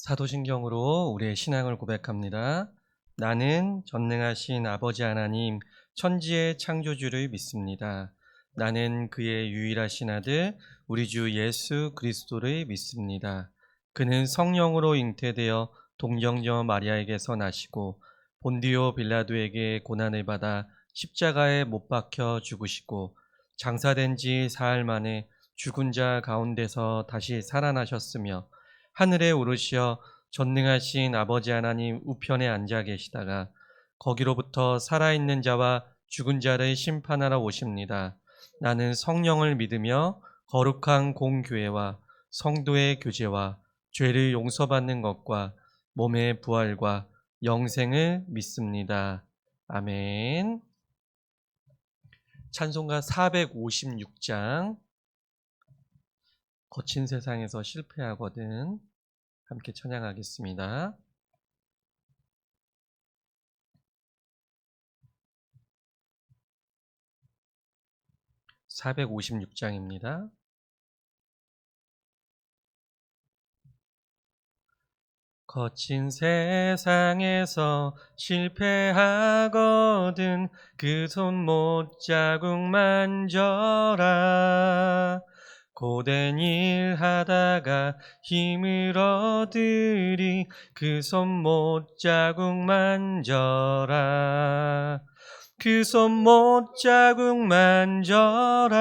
사도신경으로 우리의 신앙을 고백합니다. 나는 전능하신 아버지 하나님, 천지의 창조주를 믿습니다. 나는 그의 유일하신 아들, 우리 주 예수 그리스도를 믿습니다. 그는 성령으로 잉태되어 동정녀 마리아에게서 나시고 본디오 빌라도에게 고난을 받아 십자가에 못 박혀 죽으시고 장사된 지 사흘 만에 죽은 자 가운데서 다시 살아나셨으며 하늘에 오르시어 전능하신 아버지 하나님 우편에 앉아 계시다가 거기로부터 살아있는 자와 죽은 자를 심판하러 오십니다. 나는 성령을 믿으며 거룩한 공교회와 성도의 교제와 죄를 용서받는 것과 몸의 부활과 영생을 믿습니다. 아멘. 찬송가 456장 거친 세상에서 실패하거든 함께 찬양하겠습니다. 456장입니다. 거친 세상에서 실패하거든 그 손 못자국 만져라. 고된 일 하다가 힘을 얻으리 그 손 못자국 만져라. 그 손 못자국 만져라.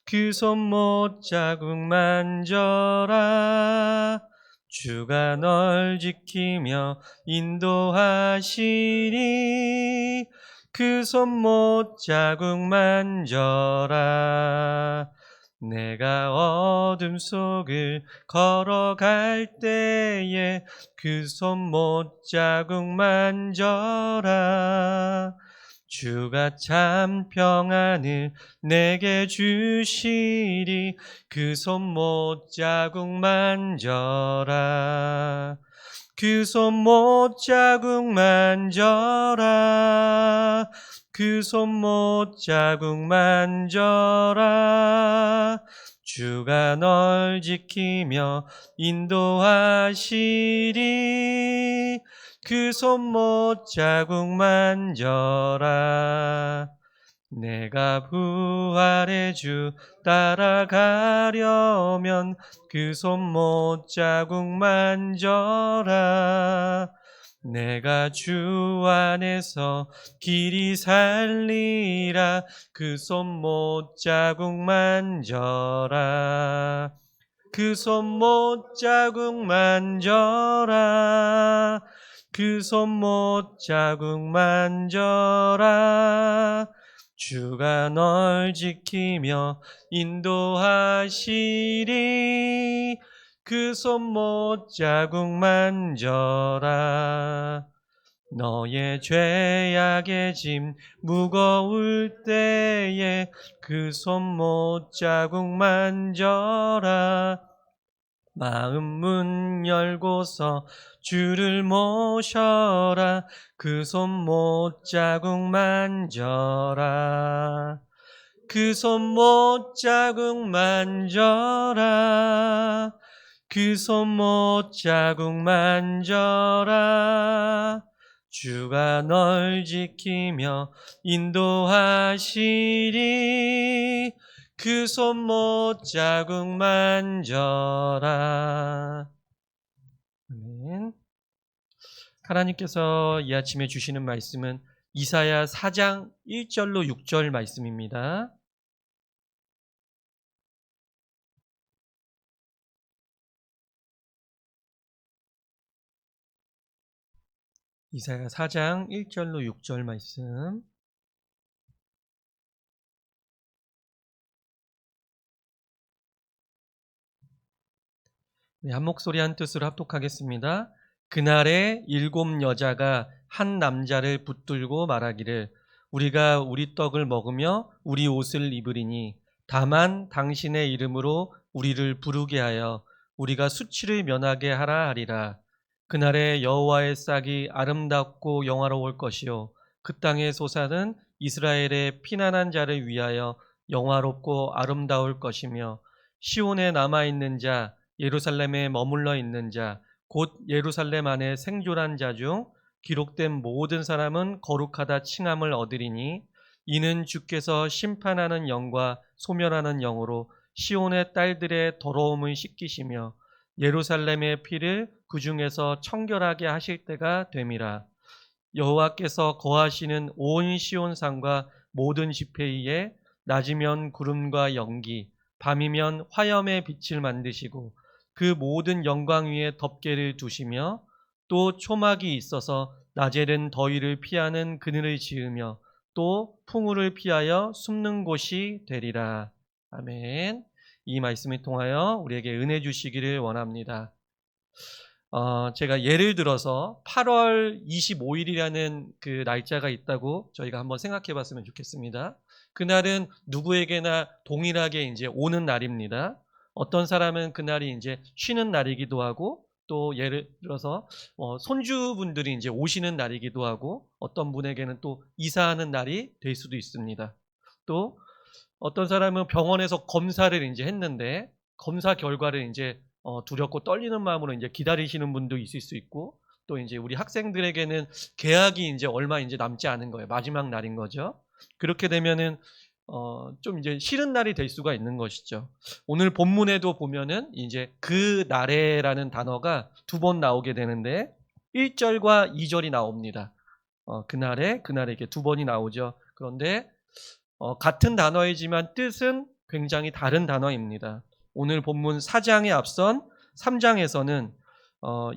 그 손 못자국 만져라. 주가 널 지키며 인도하시니 그 손 못자국 만져라. 내가 어둠 속을 걸어갈 때에 그 손 못자국 만져라. 주가 참 평안을 내게 주시리 그 손 못자국 만져라. 그 손 못자국 만져라. 그 손 못자국 만져라. 주가 널 지키며 인도하시리 그 손 못자국 만져라. 내가 부활의 주 따라가려면 그 손 못자국 만져라. 내가 주 안에서 길이 살리라 그 손 못자국 만져라. 그 손 못자국 만져라. 그 손 못자국 만져라. 주가 널 지키며 인도하시리 그 손 못자국 만져라. 너의 죄악의 짐 무거울 때에 그 손 못자국 만져라. 마음 문 열고서 주를 모셔라. 그 손 못자국 만져라. 그 손 못자국 만져라. 그 손 못자국 만져라. 주가 널 지키며 인도하시리 그 손 못자국 만져라. 아멘. 하나님께서 이 아침에 주시는 말씀은 이사야 4장 1절로 6절 말씀입니다. 이사야 4장 1절로 6절 말씀. 네, 한 목소리 한 뜻으로 합독하겠습니다. 그날에 7 여자가 한 남자를 붙들고 말하기를 우리가 우리 떡을 먹으며 우리 옷을 입으리니 다만 당신의 이름으로 우리를 부르게 하여 우리가 수치를 면하게 하라 하리라. 그날에 여호와의 싹이 아름답고 영화로울 것이요 그 땅의 소산은 이스라엘의 피난한 자를 위하여 영화롭고 아름다울 것이며 시온에 남아있는 자 예루살렘에 머물러 있는 자, 곧 예루살렘 안에 생존한 자 중 기록된 모든 사람은 거룩하다 칭함을 얻으리니 이는 주께서 심판하는 영과 소멸하는 영으로 시온의 딸들의 더러움을 씻기시며 예루살렘의 피를 그 중에서 청결하게 하실 때가 됨이라. 여호와께서 거하시는 온 시온산과 모든 지폐 위에 낮이면 구름과 연기, 밤이면 화염의 빛을 만드시고 그 모든 영광 위에 덮개를 두시며 또 초막이 있어서 낮에는 더위를 피하는 그늘을 지으며 또 풍우를 피하여 숨는 곳이 되리라. 아멘. 이 말씀을 통하여 우리에게 은혜 주시기를 원합니다. 제가 예를 들어서 8월 25일이라는 그 날짜가 있다고 저희가 한번 생각해 봤으면 좋겠습니다. 그날은 누구에게나 동일하게 이제 오는 날입니다. 어떤 사람은 그날이 이제 쉬는 날이기도 하고 또 예를 들어서 손주분들이 이제 오시는 날이기도 하고 어떤 분에게는 또 이사하는 날이 될 수도 있습니다. 또 어떤 사람은 병원에서 검사를 이제 했는데 검사 결과를 이제 두렵고 떨리는 마음으로 이제 기다리시는 분도 있을 수 있고 또 이제 우리 학생들에게는 개학이 이제 얼마 이제 남지 않은 거예요. 마지막 날인 거죠. 그렇게 되면은 좀 이제 싫은 날이 될 수가 있는 것이죠. 오늘 본문에도 보면은 이제 그 날에라는 단어가 두 번 나오게 되는데 1절과 2절이 나옵니다. 그날에 이렇게 두 번이 나오죠. 그런데 같은 단어이지만 뜻은 굉장히 다른 단어입니다. 오늘 본문 4장에 앞선 3장에서는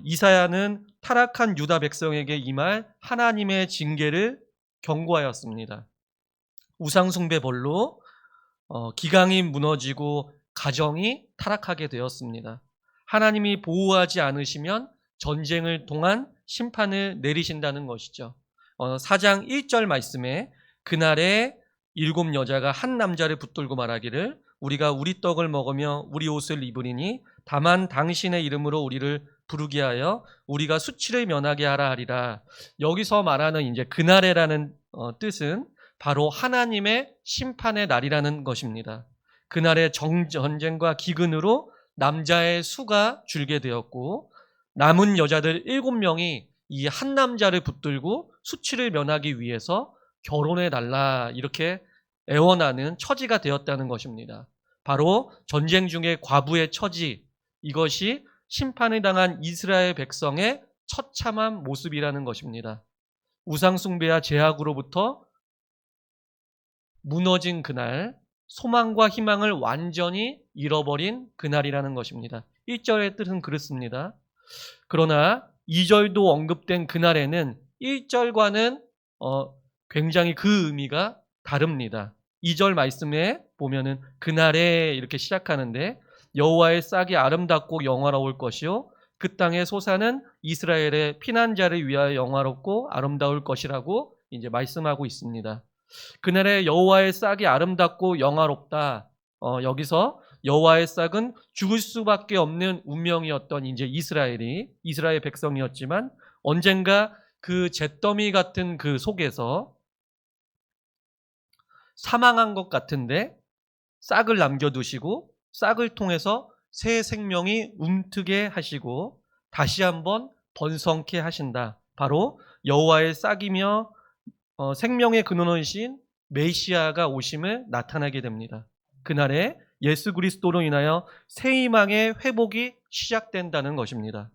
이사야는 타락한 유다 백성에게 임할 하나님의 징계를 경고하였습니다. 우상숭배벌로 기강이 무너지고 가정이 타락하게 되었습니다. 하나님이 보호하지 않으시면 전쟁을 통한 심판을 내리신다는 것이죠. 4장 1절 말씀에 그날에 7 여자가 한 남자를 붙들고 말하기를 우리가 우리 떡을 먹으며 우리 옷을 입으리니 다만 당신의 이름으로 우리를 부르게 하여 우리가 수치를 면하게 하라 하리라. 여기서 말하는 이제 그날에라는 뜻은 바로 하나님의 심판의 날이라는 것입니다. 그날의 전쟁과 기근으로 남자의 수가 줄게 되었고 남은 여자들 7명이 이 한 남자를 붙들고 수치를 면하기 위해서 결혼해 달라 이렇게 애원하는 처지가 되었다는 것입니다. 바로 전쟁 중에 과부의 처지, 이것이 심판을 당한 이스라엘 백성의 처참한 모습이라는 것입니다. 우상숭배와 제약으로부터 무너진 그날, 소망과 희망을 완전히 잃어버린 그날이라는 것입니다. 1절의 뜻은 그렇습니다. 그러나 2절도 언급된 그날에는 1절과는 굉장히 그 의미가 다릅니다. 2절 말씀에 보면은 그날에 이렇게 시작하는데 여호와의 싹이 아름답고 영화로울 것이요 그 땅의 소사는 이스라엘의 피난자를 위하여 영화롭고 아름다울 것이라고 이제 말씀하고 있습니다. 그날에 여호와의 싹이 아름답고 영화롭다. 여기서 여호와의 싹은 죽을 수밖에 없는 운명이었던 이제 이스라엘 백성이었지만 언젠가 그 잿더미 같은 그 속에서 사망한 것 같은데 싹을 남겨두시고 싹을 통해서 새 생명이 움트게 하시고 다시 한번 번성케 하신다. 바로 여호와의 싹이며 생명의 근원이신 메시아가 오심을 나타나게 됩니다. 그날에 예수 그리스도로 인하여 새 희망의 회복이 시작된다는 것입니다.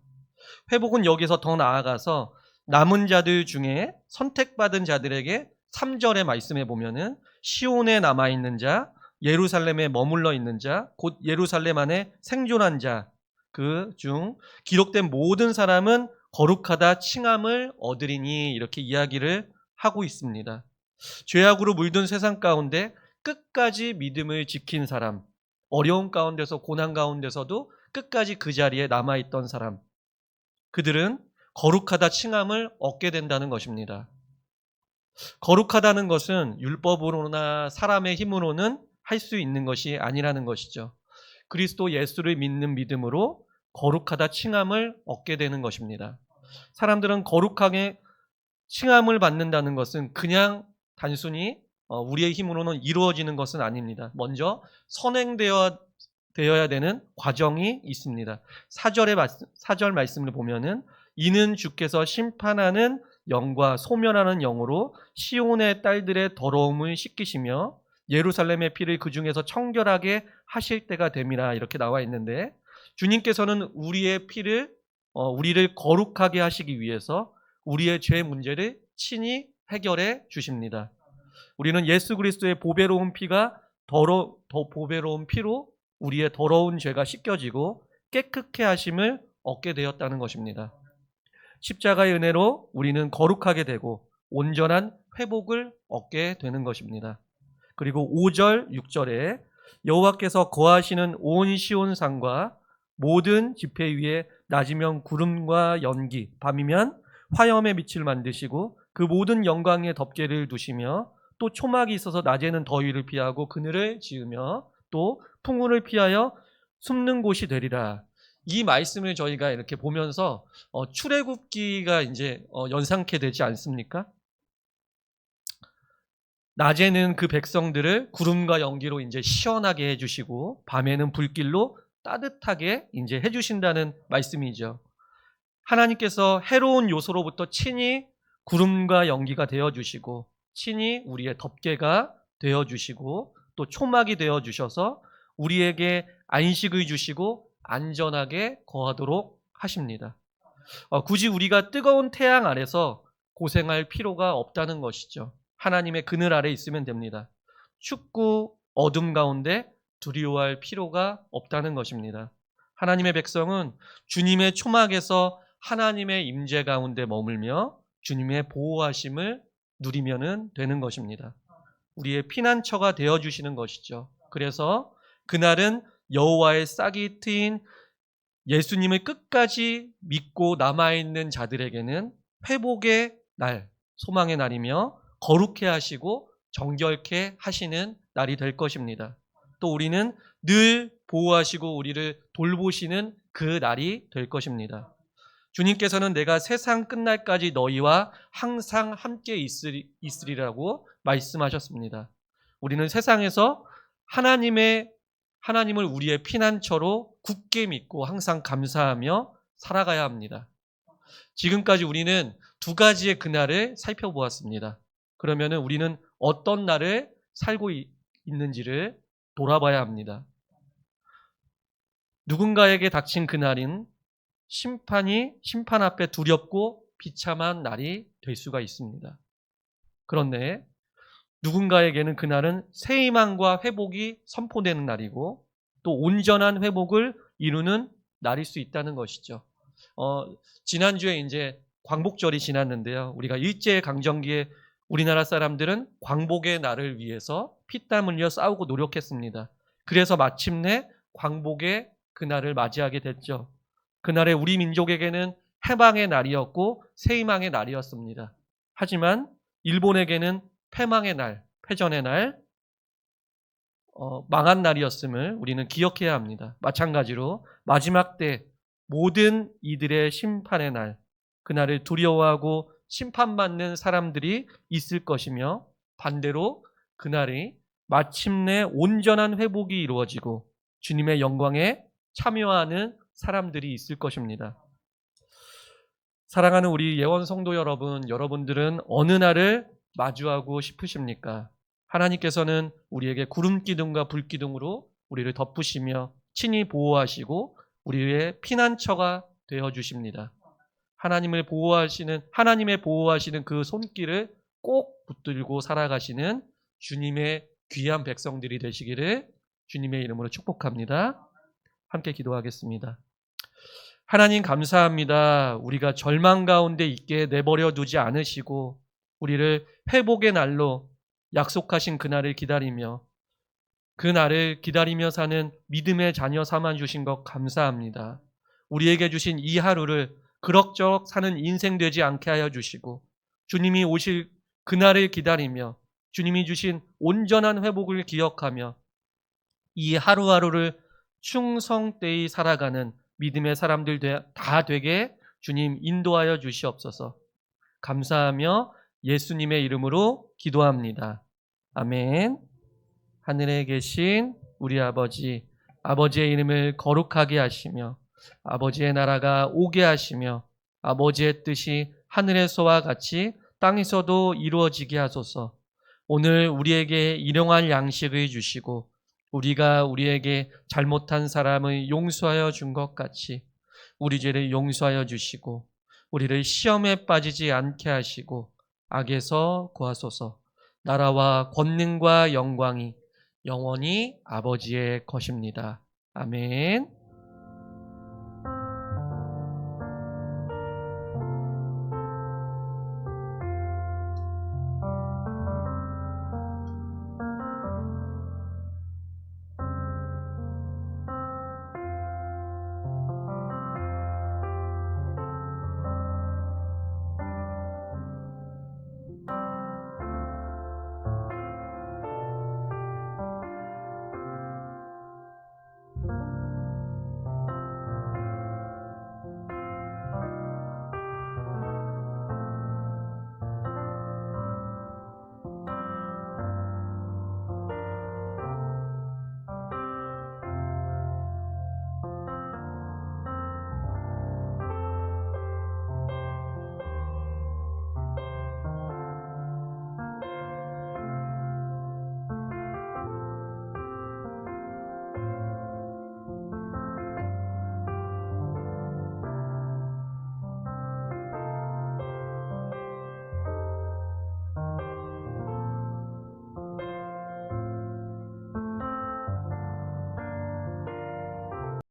회복은 여기서 더 나아가서 남은 자들 중에 선택받은 자들에게 3절의 말씀에 보면은 시온에 남아있는 자, 예루살렘에 머물러 있는 자, 곧 예루살렘 안에 생존한 자, 그 중 기록된 모든 사람은 거룩하다 칭함을 얻으리니 이렇게 이야기를 하고 있습니다. 죄악으로 물든 세상 가운데 끝까지 믿음을 지킨 사람, 어려운 가운데서 고난 가운데서도 끝까지 그 자리에 남아있던 사람, 그들은 거룩하다 칭함을 얻게 된다는 것입니다. 거룩하다는 것은 율법으로나 사람의 힘으로는 할 수 있는 것이 아니라는 것이죠. 그리스도 예수를 믿는 믿음으로 거룩하다 칭함을 얻게 되는 것입니다. 사람들은 거룩하게 칭함을 받는다는 것은 그냥 단순히 우리의 힘으로는 이루어지는 것은 아닙니다. 먼저 선행되어야 되어야 되는 과정이 있습니다. 사절 말씀을 보면은 이는 주께서 심판하는 영과 소멸하는 영으로 시온의 딸들의 더러움을 씻기시며 예루살렘의 피를 그 중에서 청결하게 하실 때가 됨이라 이렇게 나와 있는데, 주님께서는 우리의 피를 우리를 거룩하게 하시기 위해서 우리의 죄 문제를 친히 해결해 주십니다. 우리는 예수 그리스도의 보배로운 피가 더 보배로운 피로 우리의 더러운 죄가 씻겨지고 깨끗게 하심을 얻게 되었다는 것입니다. 십자가의 은혜로 우리는 거룩하게 되고 온전한 회복을 얻게 되는 것입니다. 그리고 5절, 6절에 여호와께서 거하시는 온 시온산과 모든 지폐 위에 낮이면 구름과 연기, 밤이면 화염의 빛을 만드시고 그 모든 영광의 덮개를 두시며 또 초막이 있어서 낮에는 더위를 피하고 그늘을 지으며 또 풍운을 피하여 숨는 곳이 되리라. 이 말씀을 저희가 이렇게 보면서 출애굽기가 이제 연상케 되지 않습니까? 낮에는 그 백성들을 구름과 연기로 이제 시원하게 해주시고 밤에는 불길로 따뜻하게 이제 해주신다는 말씀이죠. 하나님께서 해로운 요소로부터 친히 구름과 연기가 되어주시고 친히 우리의 덮개가 되어주시고 또 초막이 되어주셔서 우리에게 안식을 주시고 안전하게 거하도록 하십니다. 굳이 우리가 뜨거운 태양 아래서 고생할 필요가 없다는 것이죠. 하나님의 그늘 아래 있으면 됩니다. 춥고 어둠 가운데 두려워할 필요가 없다는 것입니다. 하나님의 백성은 주님의 초막에서 하나님의 임재 가운데 머물며 주님의 보호하심을 누리면 되는 것입니다. 우리의 피난처가 되어주시는 것이죠. 그래서 그날은 여호와의 싹이 트인 예수님을 끝까지 믿고 남아있는 자들에게는 회복의 날, 소망의 날이며 거룩해 하시고 정결케 하시는 날이 될 것입니다. 또 우리는 늘 보호하시고 우리를 돌보시는 그 날이 될 것입니다. 주님께서는 내가 세상 끝날까지 너희와 항상 함께 있으리라고 말씀하셨습니다. 우리는 세상에서 하나님을 우리의 피난처로 굳게 믿고 항상 감사하며 살아가야 합니다. 지금까지 우리는 두 가지의 그날을 살펴보았습니다. 그러면 우리는 어떤 날을 살고 있는지를 돌아봐야 합니다. 누군가에게 닥친 그날인 심판 앞에 두렵고 비참한 날이 될 수가 있습니다. 그런데 누군가에게는 그날은 새 희망과 회복이 선포되는 날이고 또 온전한 회복을 이루는 날일 수 있다는 것이죠. 지난주에 이제 광복절이 지났는데요. 우리가 일제강점기에 우리나라 사람들은 광복의 날을 위해서 피땀 흘려 싸우고 노력했습니다. 그래서 마침내 광복의 그날을 맞이하게 됐죠. 그날에 우리 민족에게는 해방의 날이었고 새 희망의 날이었습니다. 하지만 일본에게는 패망의 날, 패전의 날, 망한 날이었음을 우리는 기억해야 합니다. 마찬가지로 마지막 때 모든 이들의 심판의 날, 그날을 두려워하고 심판받는 사람들이 있을 것이며 반대로 그날이 마침내 온전한 회복이 이루어지고 주님의 영광에 참여하는 사람들이 있을 것입니다. 사랑하는 우리 예원 성도 여러분, 여러분들은 어느 날을 마주하고 싶으십니까? 하나님께서는 우리에게 구름 기둥과 불 기둥으로 우리를 덮으시며 친히 보호하시고 우리의 피난처가 되어 주십니다. 하나님의 보호하시는 그 손길을 꼭 붙들고 살아가시는 주님의 귀한 백성들이 되시기를 주님의 이름으로 축복합니다. 함께 기도하겠습니다. 하나님 감사합니다. 우리가 절망 가운데 있게 내버려 두지 않으시고 우리를 회복의 날로 약속하신 그날을 기다리며 그 날을 기다리며 사는 믿음의 자녀 삼아 주신 것 감사합니다. 우리에게 주신 이 하루를 그럭저럭 사는 인생 되지 않게 하여 주시고 주님이 오실 그날을 기다리며 주님이 주신 온전한 회복을 기억하며 이 하루하루를 충성되이 살아가는 믿음의 사람들 다 되게 주님 인도하여 주시옵소서. 감사하며 예수님의 이름으로 기도합니다. 아멘. 하늘에 계신 우리 아버지, 아버지의 이름을 거룩하게 하시며 아버지의 나라가 오게 하시며 아버지의 뜻이 하늘에서와 같이 땅에서도 이루어지게 하소서. 오늘 우리에게 일용할 양식을 주시고 우리가 우리에게 잘못한 사람을 용서하여 준 것 같이 우리 죄를 용서하여 주시고 우리를 시험에 빠지지 않게 하시고 악에서 구하소서. 나라와 권능과 영광이 영원히 아버지의 것입니다. 아멘.